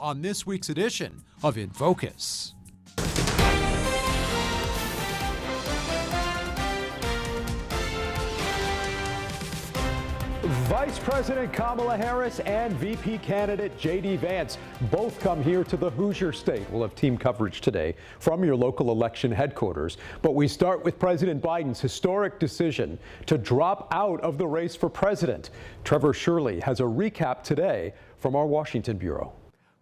On this week's edition of In Focus. Vice President Kamala Harris and VP candidate J.D. Vance both come here to the Hoosier State. We'll have team coverage today from your local election headquarters. But we start with President Biden's historic decision to drop out of the race for president. Trevor Shirley has a recap today from our Washington bureau.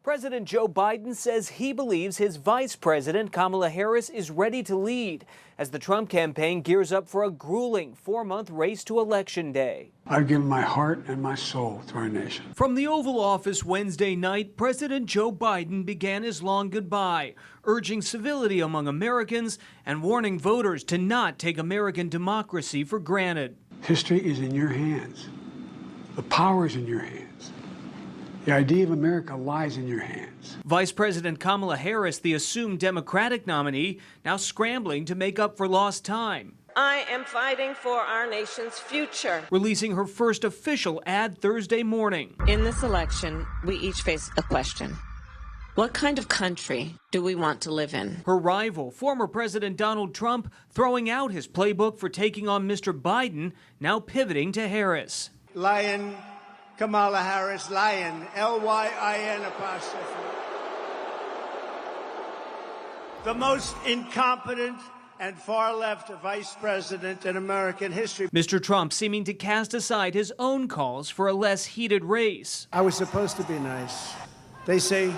President Joe Biden says he believes his vice president, Kamala Harris, is ready to lead as the Trump campaign gears up for a grueling 4-month race to Election Day. I've given my heart and my soul to our nation. From the Oval Office Wednesday night, President Joe Biden began his long goodbye, urging civility among Americans and warning voters to not take American democracy for granted. History is in your hands. The power is in your hands. The idea of America lies in your hands. Vice President Kamala Harris, the assumed Democratic nominee, now scrambling to make up for lost time. I am fighting for our nation's future. Releasing her first official ad Thursday morning. In this election, we each face a question. What kind of country do we want to live in? Her rival, former President Donald Trump, throwing out his playbook for taking on Mr. Biden, now pivoting to Harris. Lion Kamala Harris, Lion, L-Y-I-N apostrophe. The most incompetent and far-left vice president in American history. Mr. Trump seeming to cast aside his own calls for a less heated race. I was supposed to be nice. They say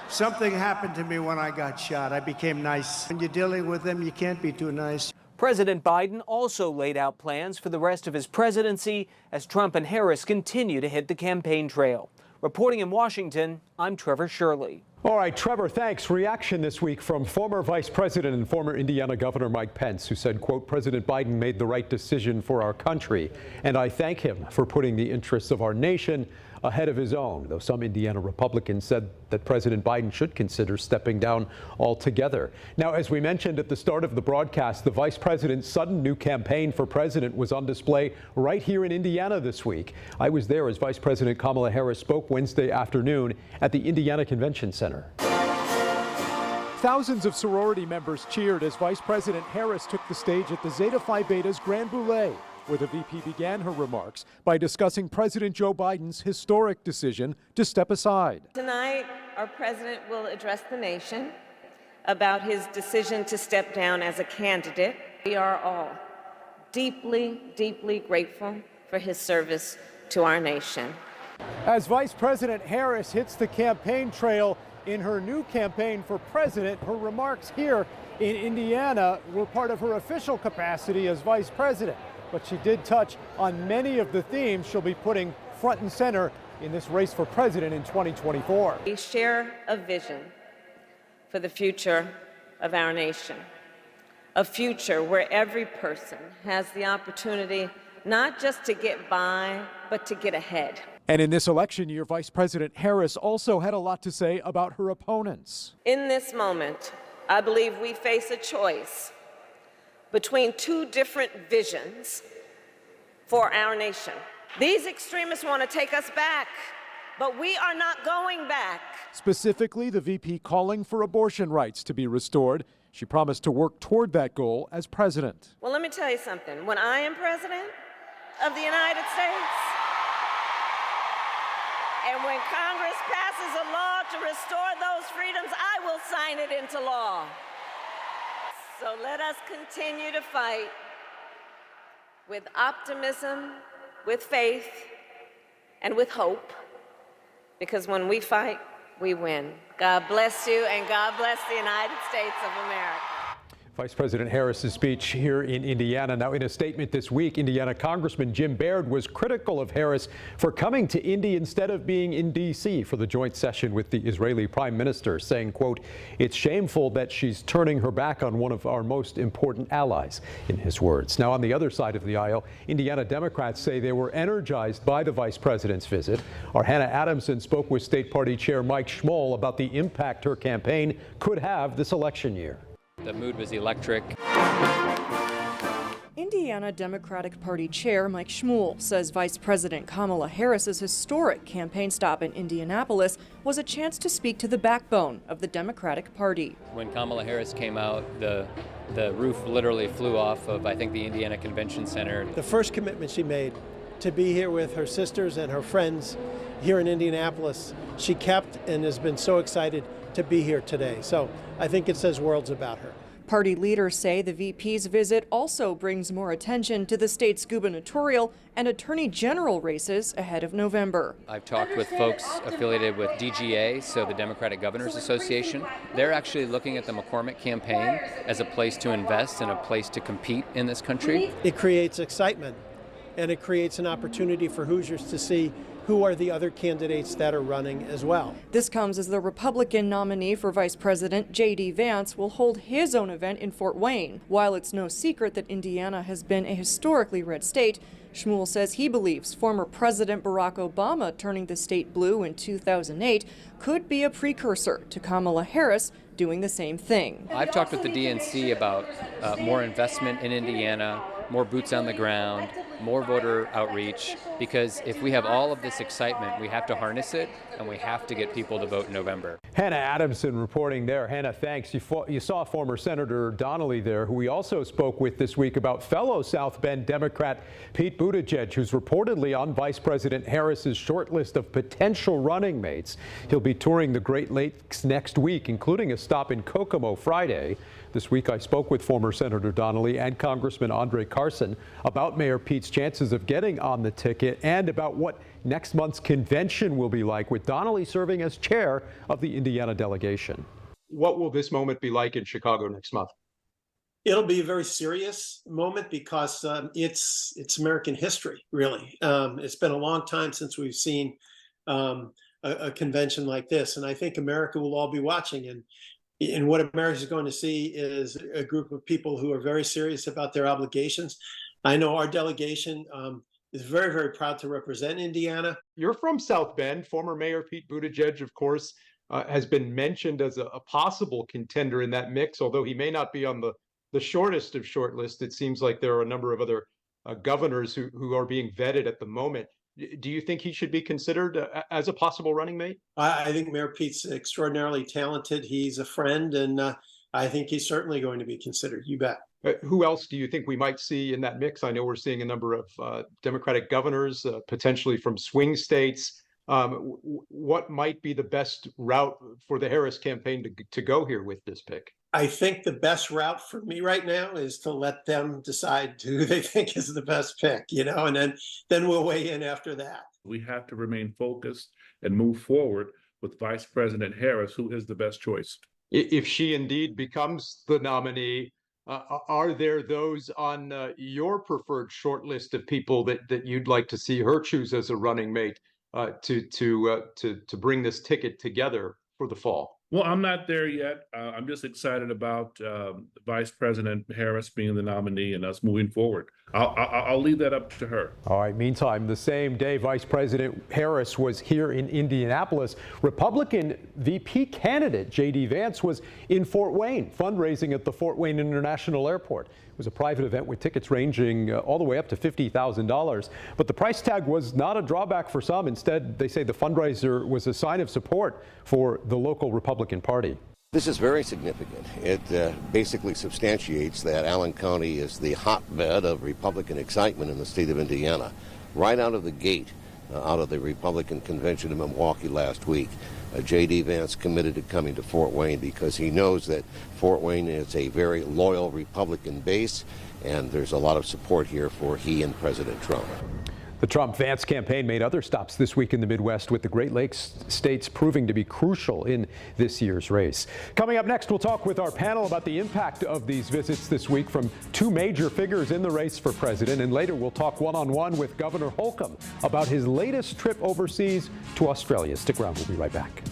something happened to me when I got shot. I became nice. When you're dealing with them, you can't be too nice. President Biden also laid out plans for the rest of his presidency as Trump and Harris continue to hit the campaign trail. Reporting in Washington, I'm Trevor Shirley. All right, Trevor, thanks. Reaction this week from former Vice President and former Indiana Governor Mike Pence, who said, quote, President Biden made the right decision for our country, and I thank him for putting the interests of our nation ahead of his own, though some Indiana Republicans said that President Biden should consider stepping down altogether. Now, as we mentioned at the start of the broadcast, the vice president's sudden new campaign for president was on display right here in Indiana this week. I was there as Vice President Kamala Harris spoke Wednesday afternoon at the Indiana Convention Center. Thousands of sorority members cheered as Vice President Harris took the stage at the Zeta Phi Beta's Grand Boulé, where the VP began her remarks by discussing President Joe Biden's historic decision to step aside. Tonight, our president will address the nation about his decision to step down as a candidate. We are all deeply, deeply grateful for his service to our nation. As Vice President Harris hits the campaign trail in her new campaign for president, her remarks here in Indiana were part of her official capacity as vice president. But she did touch on many of the themes she'll be putting front and center in this race for president in 2024. We share a vision for the future of our nation, a future where every person has the opportunity not just to get by, but to get ahead. And in this election year, Vice President Harris also had a lot to say about her opponents. In this moment, I believe we face a choice between two different visions for our nation. These extremists want to take us back, but we are not going back. Specifically, the VP calling for abortion rights to be restored. She promised to work toward that goal as president. Well, let me tell you something. When I am president of the United States, and when Congress passes a law to restore those freedoms, I will sign it into law. So let us continue to fight with optimism, with faith, and with hope, because when we fight, we win. God bless you, and God bless the United States of America. Vice President Harris's speech here in Indiana. Now, in a statement this week, Indiana Congressman Jim Baird was critical of Harris for coming to Indy instead of being in D.C. for the joint session with the Israeli Prime Minister, saying, quote, it's shameful that she's turning her back on one of our most important allies, in his words. Now, on the other side of the aisle, Indiana Democrats say they were energized by the vice president's visit. Our Hannah Adamson spoke with State Party Chair Mike Schmoll about the impact her campaign could have this election year. The mood was electric. Indiana Democratic Party Chair Mike Schmuhl says Vice President Kamala Harris's historic campaign stop in Indianapolis was a chance to speak to the backbone of the Democratic Party. When Kamala Harris came out, the roof literally flew off of, I think, the Indiana Convention Center. The first commitment she made to be here with her sisters and her friends here in Indianapolis, she kept and has been so excited to be here today. So I think it says worlds about her. Party leaders say the VP's visit also brings more attention to the state's gubernatorial and attorney general races ahead of November. I've talked with folks affiliated with DGA, so the Democratic Governors Association. They're actually looking at the McCormick campaign as a place to invest and a place to compete in this country. It creates excitement, and it creates an opportunity for Hoosiers to see who are the other candidates that are running as well. This comes as the Republican nominee for Vice President J.D. Vance will hold his own event in Fort Wayne. While it's no secret that Indiana has been a historically red state, Schmuhl says he believes former President Barack Obama turning the state blue in 2008 could be a precursor to Kamala Harris doing the same thing. I've talked with the DNC about more investment in Indiana, more boots on the ground, more voter outreach, because if we have all of this excitement, we have to harness it, and we have to get people to vote in November. Hannah Adamson reporting there. Hannah, thanks. You saw former Senator Donnelly there, who we also spoke with this week about fellow South Bend Democrat Pete Buttigieg, who's reportedly on Vice President Harris's short list of potential running mates. He'll be touring the Great Lakes next week, including a stop in Kokomo Friday. This week, I spoke with former Senator Donnelly and Congressman Andre Carson about Mayor Pete's chances of getting on the ticket and about what next month's convention will be like, with Donnelly serving as chair of the Indiana delegation. What will this moment be like in Chicago next month? It'll be a very serious moment because it's American history, really. It's been a long time since we've seen a convention like this, and I think America will all be watching. And what America is going to see is a group of people who are very serious about their obligations. I know our delegation is very, very proud to represent Indiana. You're from South Bend. Former Mayor Pete Buttigieg, of course, has been mentioned as a possible contender in that mix, although he may not be on the shortest of short lists. It seems like there are a number of other governors who are being vetted at the moment. Do you think he should be considered as a possible running mate? I think Mayor Pete's extraordinarily talented. He's a friend, and I think he's certainly going to be considered. You bet. Who else do you think we might see in that mix? I know we're seeing a number of Democratic governors, potentially from swing states. What might be the best route for the Harris campaign to go here with this pick? I think the best route for me right now is to let them decide who they think is the best pick, and then we'll weigh in after that. We have to remain focused and move forward with Vice President Harris, who is the best choice. If she indeed becomes the nominee, are there those on your preferred short list of people that you'd like to see her choose as a running mate to bring this ticket together for the fall? Well, I'm not there yet. I'm just excited about Vice President Harris being the nominee and us moving forward. I'll leave that up to her. All right. Meantime, the same day Vice President Harris was here in Indianapolis, Republican VP candidate J.D. Vance was in Fort Wayne, fundraising at the Fort Wayne International Airport. It was a private event with tickets ranging all the way up to $50,000. But the price tag was not a drawback for some. Instead, they say the fundraiser was a sign of support for the local Republican Party. This is very significant. It basically substantiates that Allen County is the hotbed of Republican excitement in the state of Indiana. Right out of the gate, out of the Republican convention in Milwaukee last week, J.D. Vance committed to coming to Fort Wayne because he knows that Fort Wayne is a very loyal Republican base, and there's a lot of support here for he and President Trump. The Trump-Vance campaign made other stops this week in the Midwest, with the Great Lakes states proving to be crucial in this year's race. Coming up next, we'll talk with our panel about the impact of these visits this week from two major figures in the race for president. And later, we'll talk one-on-one with Governor Holcomb about his latest trip overseas to Australia. Stick around. We'll be right back.